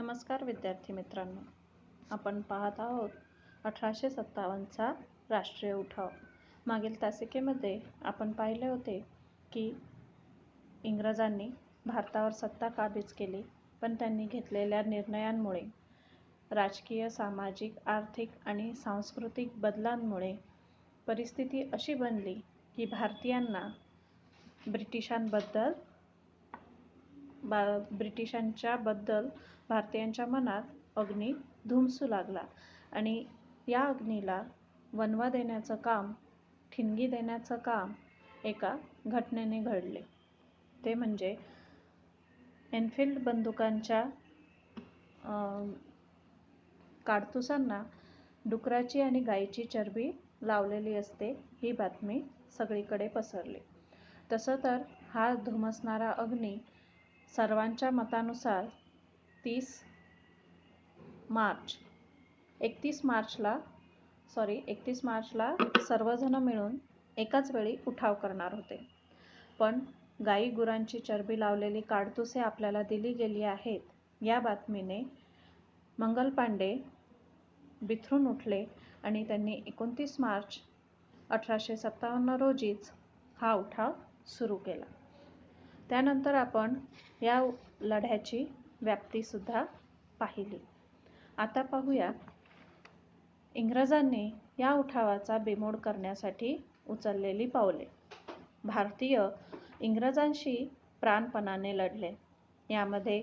नमस्कार विद्यार्थी मित्रांनो, आपण पाहत आहोत 1857चा राष्ट्रीय उठाव. मागील तासिकेमध्ये आपण पाहिले होते की इंग्रजांनी भारतावर सत्ता काबीज केली, पण त्यांनी घेतलेल्या निर्णयांमुळे राजकीय, सामाजिक, आर्थिक आणि सांस्कृतिक बदलांमुळे परिस्थिती अशी बनली की भारतीयांना ब्रिटिशांच्याबद्दल भारतीयांच्या मनात अग्नी धुमसू लागला आणि या अग्नीला वणवा देण्याचं काम, ठिणगी देण्याचं काम एका घटनेने घडले. ते म्हणजे एनफिल्ड बंदुकांच्या काडतुसांना डुकराची आणि गायीची चरबी लावलेली असते ही बातमी सगळीकडे पसरली. तसं तर हा धुमसणारा अग्नी सर्वांच्या मतानुसार 31 मार्चला सर्वजण मिळून एकाच वेळी उठाव करणार होते. पण गाई गुरांची चरबी लावलेली काडतुसे आपल्याला दिली गेली आहेत या बातमीने मंगल पांडे बिथरून उठले आणि त्यांनी 29 मार्च 1857 रोजीच हा उठाव सुरू केला. त्यानंतर आपण या लढ्याची व्याप्तीसुद्धा पाहिली. आता पाहूया इंग्रजांनी या उठावाचा बिमोड करण्यासाठी उचललेली पावले. भारतीय इंग्रजांशी प्राणपणाने लढले. यामध्ये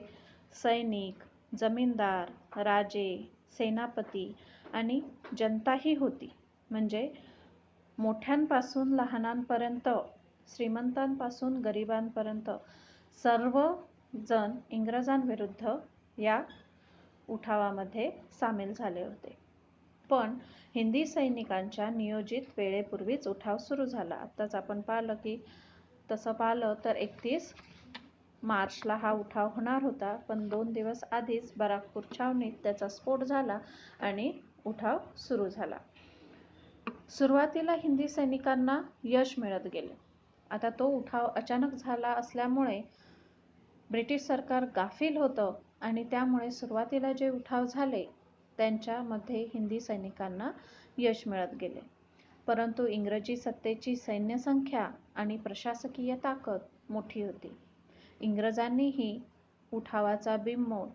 सैनिक, जमीनदार, राजे, सेनापती आणि जनताही होती. म्हणजे मोठ्यांपासून लहानांपर्यंत, श्रीमंतांपासून गरिबांपर्यंत सर्व जण इंग्रजांविरुद्ध या उठावामध्ये सामील झाले होते. पण हिंदी सैनिकांच्या नियोजित वेळेपूर्वीच उठाव सुरू झाला. आत्ताच आपण तसं पाहिलं तर 31 मार्चला हा उठाव होणार होता, पण 2 दिवस आधीच बराकपूर छावणीत त्याचा स्फोट झाला आणि उठाव सुरू झाला. सुरुवातीला हिंदी सैनिकांना यश मिळत गेले. आता तो उठाव अचानक झाला असल्यामुळे ब्रिटिश सरकार गाफील होतं आणि त्यामुळे सुरुवातीला जे उठाव झाले त्यांच्यामध्ये हिंदी सैनिकांना यश मिळत गेले. परंतु इंग्रजी सत्तेची सैन्यसंख्या आणि प्रशासकीय ताकद मोठी होती. इंग्रजांनीही उठावाचा बिमोड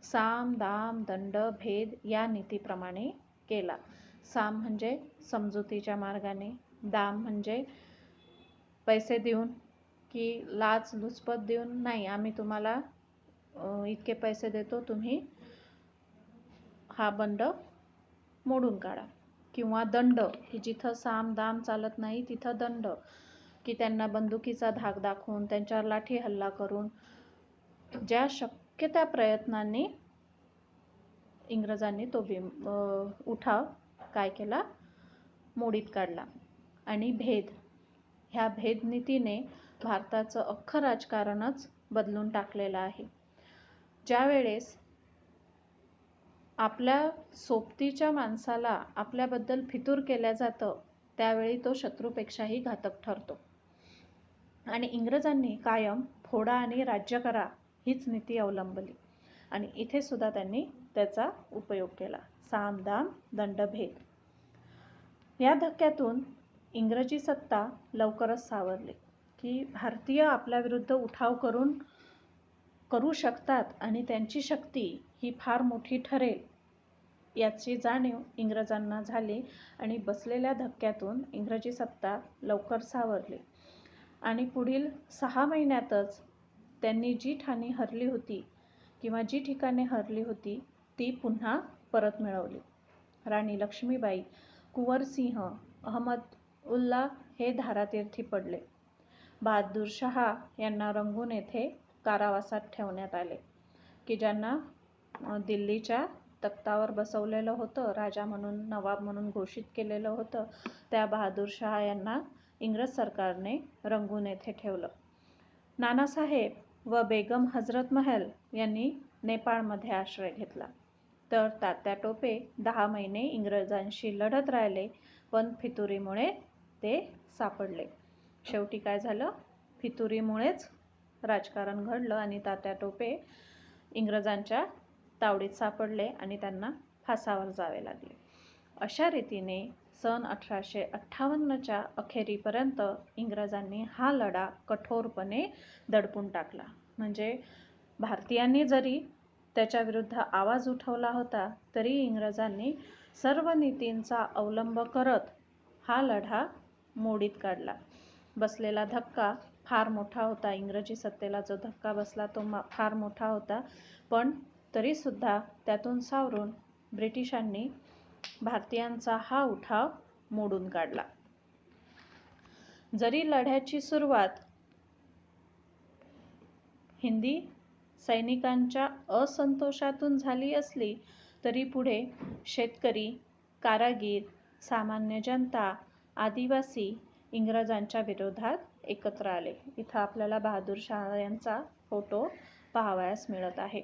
साम, दाम, दंड, भेद या नीतीप्रमाणे केला. साम म्हणजे समजुतीच्या मार्गाने, दाम म्हणजे पैसे देऊन की लाचलुचपत देऊन नाही, आम्ही तुम्हाला इतके पैसे देतो, तुम्ही हा बंड मोडून काढा. किंवा दंड, की जिथं साम दाम चालत नाही तिथं दंड, की त्यांना बंदुकीचा धाक दाखवून, त्यांच्यावर लाठी हल्ला करून ज्या शक्य त्या प्रयत्नांनी इंग्रजांनी तो उठाव काय केला, मोडीत काढला. आणि ह्या भेदनीतीने भारताचं अख्खं राजकारणच बदलून टाकलेलं आहे. ज्यावेळेस आपल्या सोबतीच्या माणसाला आपल्याबद्दल फितूर केल्या जातं त्यावेळी तो शत्रूपेक्षाही घातक ठरतो. आणि इंग्रजांनी कायम फोडा आणि राज्य करा हीच नीती अवलंबली आणि इथे सुद्धा त्यांनी त्याचा उपयोग केला. साम, दाम, दंड, भेद. या धक्क्यातून इंग्रजी सत्ता लवकरच सावरली की भारतीय आपल्याविरुद्ध उठाव करू शकतात आणि त्यांची शक्ती ही फार मोठी ठरेल याची जाणीव इंग्रजांना झाली आणि बसलेल्या धक्क्यातून इंग्रजी सत्ता लवकर सावरली आणि पुढील 6 महिन्यातच त्यांनी जी ठाणी हरली होती किंवा जी ठिकाणे हरली होती ती पुन्हा परत मिळवली. राणी लक्ष्मीबाई, कुंवर सिंह, अहमदउल्ला हे धारातीर्थी पडले. बहादूर शहा यांना रंगून येथे कारावासात ठेवण्यात आले, की ज्यांना दिल्लीच्या तख्तावर बसवलेलं होतं, राजा म्हणून, नवाब म्हणून घोषित केलेलं होतं, त्या बहादूर शहा यांना इंग्रज सरकारने रंगून येथे ठेवलं. नानासाहेब व बेगम हजरत महल यांनी नेपाळमध्ये आश्रय घेतला. तर तात्या टोपे 10 महिने इंग्रजांशी लढत राहिले, पण फितुरीमुळे ते सापडले. शेवटी काय झालं, फितुरीमुळेच राजकारण घडलं आणि तात्या टोपे इंग्रजांच्या तावडीत सापडले आणि त्यांना फासावर जावे लागले. अशा रीतीने सन 1858च्या अखेरीपर्यंत इंग्रजांनी हा लढा कठोरपणे दडपून टाकला. म्हणजे भारतीयांनी जरी त्याच्या विरुद्ध आवाज उठवला होता तरी इंग्रजांनी सर्व नीतींचा अवलंब करत हा लढा मोडीत काढला. बसलेला धक्का फार मोठा होता. इंग्रजी सत्तेला जो धक्का बसला तो फार मोठा होता. पण तरीसुद्धा त्यातून सावरून ब्रिटिशांनी भारतीयांचा हा उठाव मोडून काढला. जरी लढ्याची सुरुवात हिंदी सैनिकांच्या असंतोषातून झाली असली तरी पुढे शेतकरी, कारागीर, सामान्य जनता, आदिवासी इंग्रजांच्या विरोधात एकत्र आले. इथं आपल्याला बहादूर शाह यांचा फोटो पाहावयास मिळत आहे.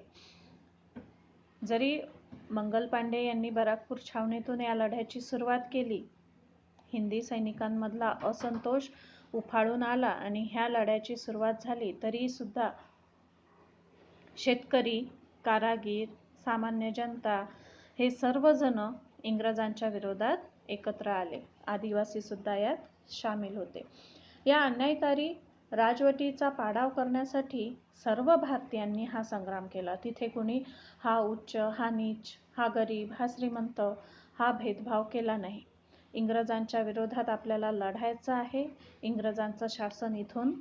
जरी मंगल पांडे यांनी बराकपूर छावणीतून या लढ्याची सुरुवात केली, हिंदी सैनिकांमधला असंतोष उफाळून आला आणि ह्या लढ्याची सुरुवात झाली तरी सुद्धा शेतकरी, कारागीर, सामान्य जनता हे सर्वजण इंग्रजांच्या विरोधात एकत्र आले. आदिवासी सुद्धा यात सामील होते. या अन्यायकारी राजवटीचा पाडाव करण्यासाठी सर्व भारतीयांनी हा संग्राम केला. तिथे कुणी हा उच्च, हा नीच, हा गरीब, हा श्रीमंत हा भेदभाव केला नाही. इंग्रजांच्या विरोधात आपल्याला लढायचं आहे, इंग्रजांचं शासन इथून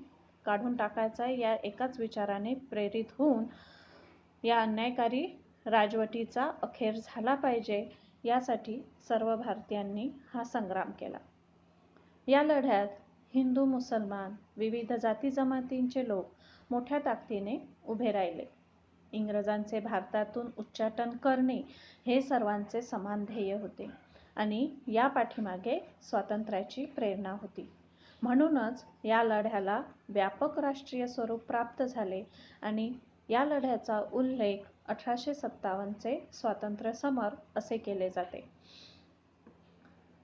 काढून टाकायचं आहे, या एकाच विचाराने प्रेरित होऊन या अन्यायकारी राजवटीचा अखेर झाला पाहिजे यासाठी सर्व भारतीयांनी हा संग्राम केला. या लढ्यात हिंदू, मुसलमान, विविध जाती जमातींचे लोक मोठ्या ताकदीने उभे राहिले. इंग्रजांचे भारतातून उच्चाटन करणे हे सर्वांचे समान ध्येय होते आणि या पाठीमागे स्वातंत्र्याची प्रेरणा होती. म्हणूनच या लढ्याला व्यापक राष्ट्रीय स्वरूप प्राप्त झाले आणि या लढ्याचा उल्लेख 1857चे स्वातंत्र्य समर असे केले जाते.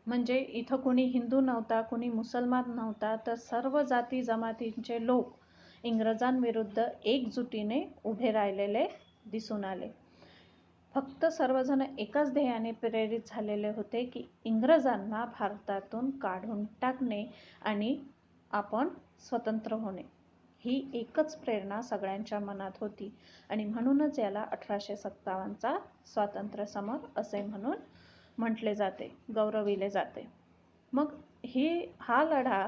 म्हणजे इथं कुणी हिंदू नव्हता, कुणी मुसलमान नव्हता, तर सर्व जाती जमातींचे लोक इंग्रजांविरुद्ध एकजुटीने उभे राहिलेले दिसून आले. फक्त सर्वजण एकाच ध्येयाने प्रेरित झालेले होते की इंग्रजांना भारतातून काढून टाकणे आणि आपण स्वतंत्र होणे. ही एकच प्रेरणा सगळ्यांच्या मनात होती आणि म्हणूनच याला 1857चा स्वातंत्र्य समर असे म्हणून म्हटले जाते, गौरविले जाते. मग हा लढा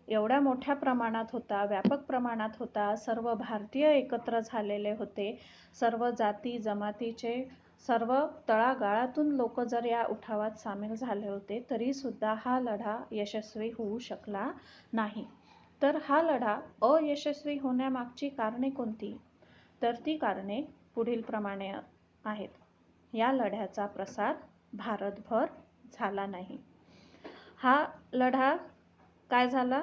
एवढ्या मोठ्या प्रमाणात होता, व्यापक प्रमाणात होता, सर्व भारतीय एकत्र झालेले होते, सर्व जाती जमातीचे सर्व तळागाळातून लोक जर या उठावात सामील झाले होते तरी सुद्धा हा लढा यशस्वी होऊ शकला नाही. तर हा लढा अयशस्वी होण्यामागची कारणे कोणती? तर ती कारणे पुढील प्रमाणे आहेत. या लढ्याचा प्रसार भारतभर झाला नाही. हा लढा काय झाला?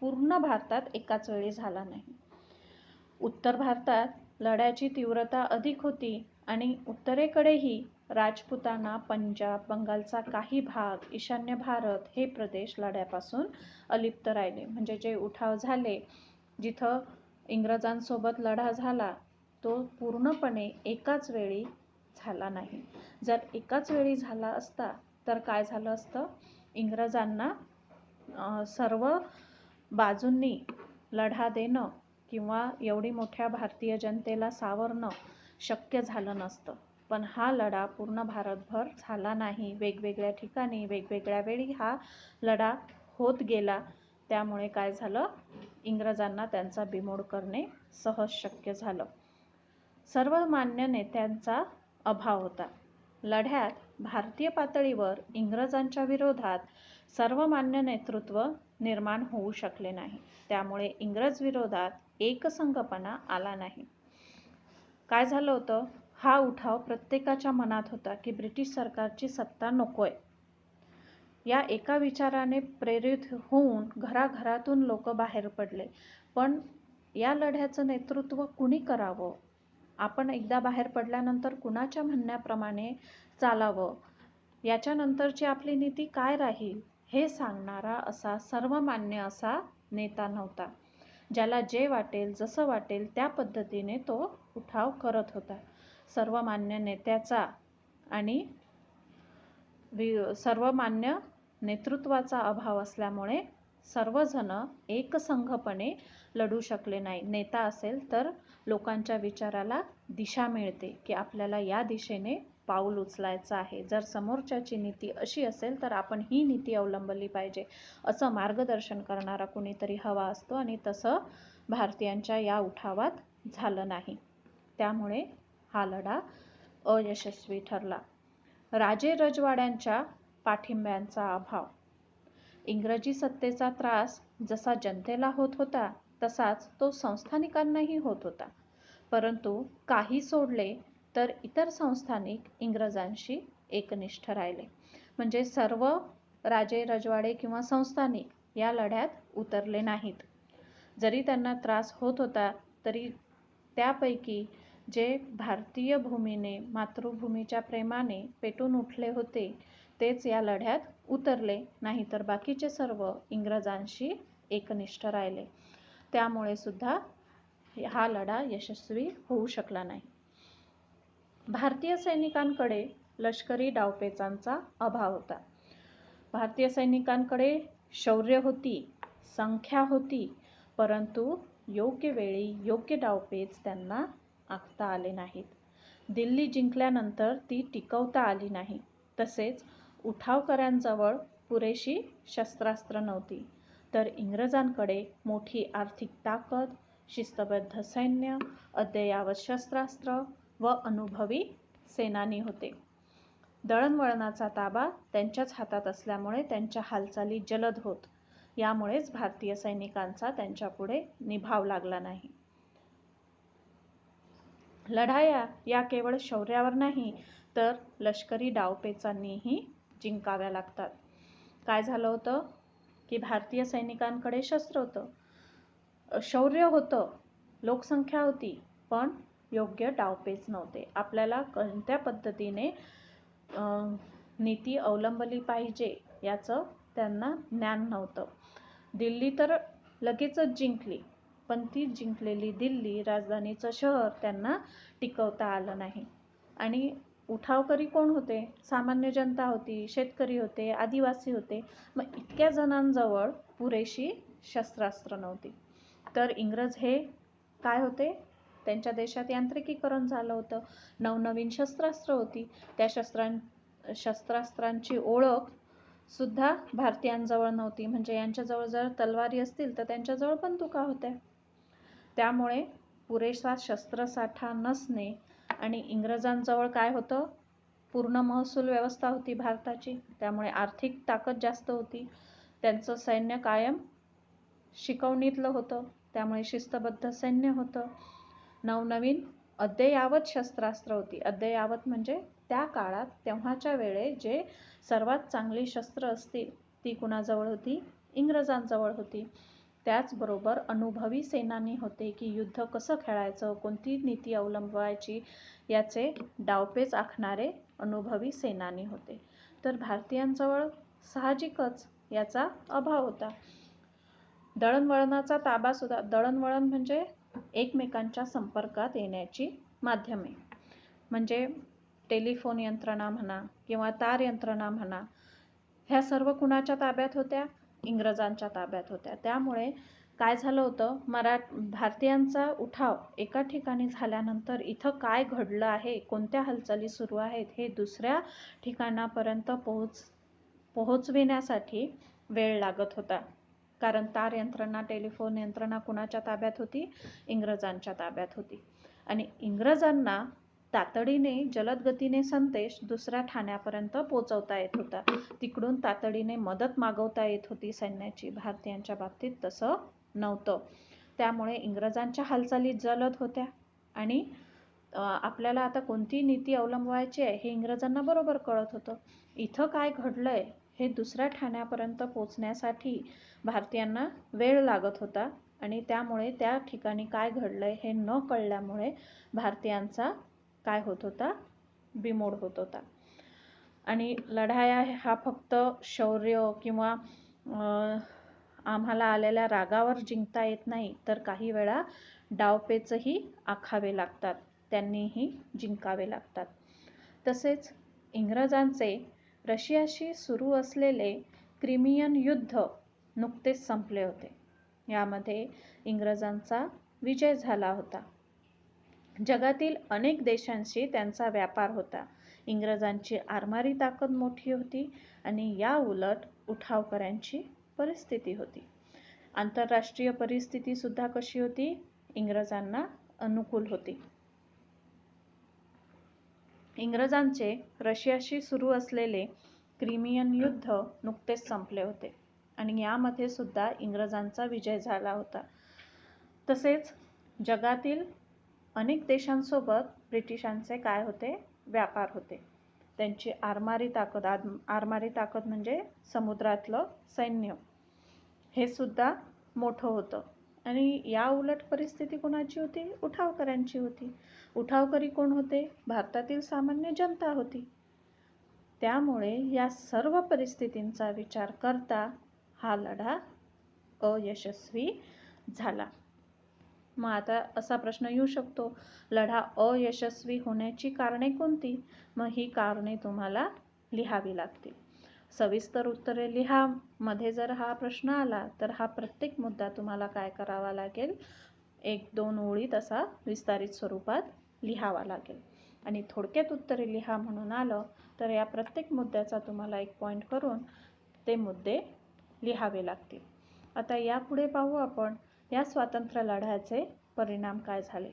पूर्ण भारतात एकाच वेळी झाला नाही. उत्तर भारतात लढ्याची तीव्रता अधिक होती आणि उत्तरेकडेही राजपुताना, पंजाब, बंगालचा काही भाग, ईशान्य भारत हे प्रदेश लढ्यापासून अलिप्त राहिले. म्हणजे जे उठाव झाले, जिथं इंग्रजांसोबत लढा झाला, तो पूर्णपणे एकाच वेळी झाला नाही. जर एकाच वेळी झाला असता तर काय झालं असतं? इंग्रजांना सर्व बाजूंनी लढा देणं किंवा एवढी मोठ्या भारतीय जनतेला सावरणं शक्य झालं नसतं. पण हा लढा पूर्ण भारतभर झाला नाही. वेगवेगळ्या ठिकाणी वेगवेगळ्या वेळी हा लढा होत गेला. त्यामुळे काय झालं? इंग्रजांना त्यांचा बिमोड करणे सहज शक्य झालं. सर्वमान्य नेत्यांचा अभाव होता. लढ्यात भारतीय पातळीवर इंग्रजांच्या विरोधात सर्वमान्य नेतृत्व निर्माण होऊ शकले नाही. त्यामुळे इंग्रज विरोधात एकसंघपणा आला नाही. काय झालं होतं? हा उठाव प्रत्येकाच्या मनात होता की ब्रिटिश सरकारची सत्ता नकोय. या एका विचाराने प्रेरित होऊन घराघरातून लोक बाहेर पडले. पण या लढ्याचं नेतृत्व कुणी करावं? आपण एकदा बाहेर पडल्यानंतर कुणाच्या म्हणण्याप्रमाणे चालावं? याच्यानंतरची आपली नीती काय राहील? हे सांगणारा असा सर्वमान्य असा नेता नव्हता. ज्याला जे वाटेल जसं वाटेल त्या पद्धतीने तो उठाव करत होता. सर्वमान्य नेत्याचा आणि सर्वमान्य नेतृत्वाचा अभाव असल्यामुळे सर्वजण एकसंघपणे लढू शकले नाही. नेता असेल तर लोकांच्या विचाराला दिशा मिळते की आपल्याला या दिशेने पाऊल उचलायचं आहे. जर समोरच्याची नीती अशी असेल तर आपण ही नीती अवलंबली पाहिजे असं मार्गदर्शन करणारा कुणीतरी हवा असतो आणि तसं भारतीयांच्या या उठावात झालं नाही. त्यामुळे हा लढा अयशस्वी ठरला. राजे रजवाड्यांच्या पाठिंब्यांचा अभाव. इंग्रजी सत्तेचा त्रास जसा जनतेला होत होता तसाच तो संस्थानिकांनाही होत होता. परंतु काही सोडले तर इतर संस्थानिक इंग्रजांशी एकनिष्ठ राहिले. म्हणजे सर्व राजे रजवाडे किंवा संस्थानिक या लढ्यात उतरले नाहीत. जरी त्यांना त्रास होत होता तरी त्यापैकी जे भारतीय भूमीने मातृभूमीच्या प्रेमाने पेटून उठले होते तेच या लढ्यात उतरले, नाहीतर बाकीचे सर्व इंग्रजांशी एकनिष्ठ राहिले. त्यामुळे सुद्धा हा लढा यशस्वी होऊ शकला नाही. भारतीय सैनिकांकडे लष्करी डावपेचांचा अभाव होता. भारतीय सैनिकांकडे शौर्य होती, संख्या होती, परंतु योग्य वेळी योग्य डावपेच त्यांना आखता आले नाहीत. दिल्ली जिंकल्यानंतर ती टिकवता आली नाही. तसेच उठावकऱ्यांजवळ पुरेशी शस्त्रास्त्र नव्हती, तर इंग्रजांकडे मोठी आर्थिक ताकद, शिस्तबद्ध सैन्य, अद्ययावत शस्त्रास्त्र व अनुभवी सेनानी होते. दळणवळणाचा ताबा त्यांच्याच हातात असल्यामुळे त्यांच्या हालचाली जलद होत. यामुळेच भारतीय सैनिकांचा त्यांच्यापुढे निभाव लागला नाही. लढाया या केवळ शौर्यावर नाही तर लष्करी डावपेचांनीही जिंकाव्या लागतात. काय झालं होतं की भारतीय सैनिकांकडे शस्त्र होतं, शौर्य होतं, लोकसंख्या होती, पण योग्य डावपेच नव्हते. आपल्याला कोणत्या पद्धतीने नीती अवलंबली पाहिजे याचं त्यांना ज्ञान नव्हतं. दिल्ली तर लगेचच जिंकली, पण ती जिंकलेली दिल्ली राजधानीचं शहर त्यांना टिकवता आलं नाही. आणि उठावकरी कोण होते? सामान्य जनता होती, शेतकरी होते, आदिवासी होते. मग इतक्या जणांजवळ पुरेशी शस्त्रास्त्र नव्हती. तर इंग्रज हे काय होते? त्यांच्या देशात यांत्रिकीकरण झालं होतं, नवनवीन शस्त्रास्त्र होती. त्या शस्त्रास्त्रांची ओळख सुद्धा भारतीयांजवळ नव्हती. म्हणजे यांच्याजवळ जर तलवारी असतील तर त्यांच्याजवळ बंदुका होत्या. त्यामुळे पुरेसा शस्त्रसाठा नसणे आणि इंग्रजांजवळ काय होतं? पूर्ण महसूल व्यवस्था होती भारताची, त्यामुळे आर्थिक ताकद जास्त होती. त्यांचं सैन्य कायम शिकवणीतलं होतं, त्यामुळे शिस्तबद्ध सैन्य होतं. नवनवीन अद्ययावत शस्त्रास्त्र होती. अद्ययावत म्हणजे त्या काळात तेव्हाच्या वेळे जे सर्वात चांगली शस्त्र असतील ती कुणाजवळ होती? इंग्रजांजवळ होती. त्याचबरोबर अनुभवी सेनानी होते की युद्ध कसं खेळायचं, कोणती नीती अवलंबवायची याचे डावपेच आखणारे अनुभवी सेनानी होते. तर भारतीयांजवळ साहजिकच याचा अभाव होता. दळणवळणाचा ताबा सुद्धा, दळणवळण म्हणजे एकमेकांच्या संपर्कात येण्याची माध्यमे, म्हणजे टेलिफोन यंत्रणा म्हणा किंवा तार यंत्रणा म्हणा, ह्या सर्व कुणाच्या ताब्यात होत्या? इंग्रजांच्या ताब्यात होत्या. त्यामुळे काय झालं होतं, भारतीयांचा उठाव एका ठिकाणी झाल्यानंतर इथं काय घडलं आहे, कोणत्या हालचाली सुरू आहेत हे दुसऱ्या ठिकाणापर्यंत पोहोचविण्यासाठी वेळ लागत होता. कारण तार यंत्रणा, टेलिफोन यंत्रणा कुणाच्या ताब्यात होती? इंग्रजांच्या ताब्यात होती. आणि इंग्रजांना तातडीने जलद गतीने संदेश दुसऱ्या ठाण्यापर्यंत पोहोचवता येत होता. तिकडून तातडीने मदत मागवता येत होती सैन्याची. भारतीयांच्या बाबतीत तसं नव्हतं. त्यामुळे इंग्रजांच्या हालचाली जलद होत्या आणि आपल्याला आता कोणती नीती अवलंबवायची आहे हे इंग्रजांना बरोबर कळत होतं. इथं काय घडलंय हे दुसऱ्या ठाण्यापर्यंत पोहोचण्यासाठी भारतीयांना वेळ लागत होता आणि त्यामुळे त्या ठिकाणी काय घडलंय हे न कळल्यामुळे भारतीयांचा काय होत होता? बिमोड होत होता. आणि लढाया हा फक्त शौर्य किंवा आम्हाला आलेल्या रागावर जिंकता येत नाही, तर काही वेळा डावपेचही आखावे लागतात, त्यांनीही जिंकावे लागतात. तसेच इंग्रजांचे रशियाशी सुरू असलेले क्रिमियन युद्ध नुकतेच संपले होते. यामध्ये इंग्रजांचा विजय झाला होता. जगातील अनेक देशांशी त्यांचा व्यापार होता. इंग्रजांची आरमारी ताकद मोठी होती आणि या उलट उठावकऱ्यांची परिस्थिती होती. आंतरराष्ट्रीय परिस्थिती सुद्धा कशी होती? इंग्रजांना अनुकूल होती. इंग्रजांचे रशियाशी सुरू असलेले क्रिमियन युद्ध नुकतेच संपले होते आणि यामध्ये सुद्धा इंग्रजांचा विजय झाला होता. तसेच जगातील अनेक देशांसोबत ब्रिटिशांचे काय होते? व्यापार होते. त्यांची आरमारी ताकद म्हणजे समुद्रातलं सैन्य हे सुद्धा मोठं होतं. आणि या उलट परिस्थिती कोणाची होती? उठावकऱ्यांची होती. उठावकरी कोण होते? भारतातील सामान्य जनता होती. त्यामुळे या सर्व परिस्थितींचा विचार करता हा लढा अयशस्वी झाला. मग आता असा प्रश्न येऊ शकतो, लढा अयशस्वी होण्याची कारणे कोणती? मग ही कारणे तुम्हाला लिहावी लागतील. सविस्तर उत्तरे लिहा मध्ये जर हा प्रश्न आला तर हा प्रत्येक मुद्दा तुम्हाला काय करावा लागेल? 1-2 ओळीत असा विस्तारित स्वरूपात लिहावा लागेल. आणि थोडक्यात उत्तरे लिहा म्हणून आलं तर या प्रत्येक मुद्द्याचा तुम्हाला एक पॉईंट करून ते मुद्दे लिहावे लागतील. आता यापुढे पाहू आपण या स्वातंत्र्य लढ्याचे परिणाम काय झाले.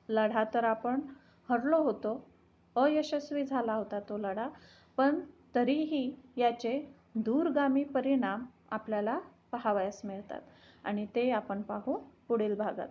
लढा तर आपण हरलो होतो, अयशस्वी झाला होता तो लढा, पण तरीही याचे दूरगामी परिणाम आपल्याला पाहावयास मिळतात आणि ते आपण पाहू पुढील भागात.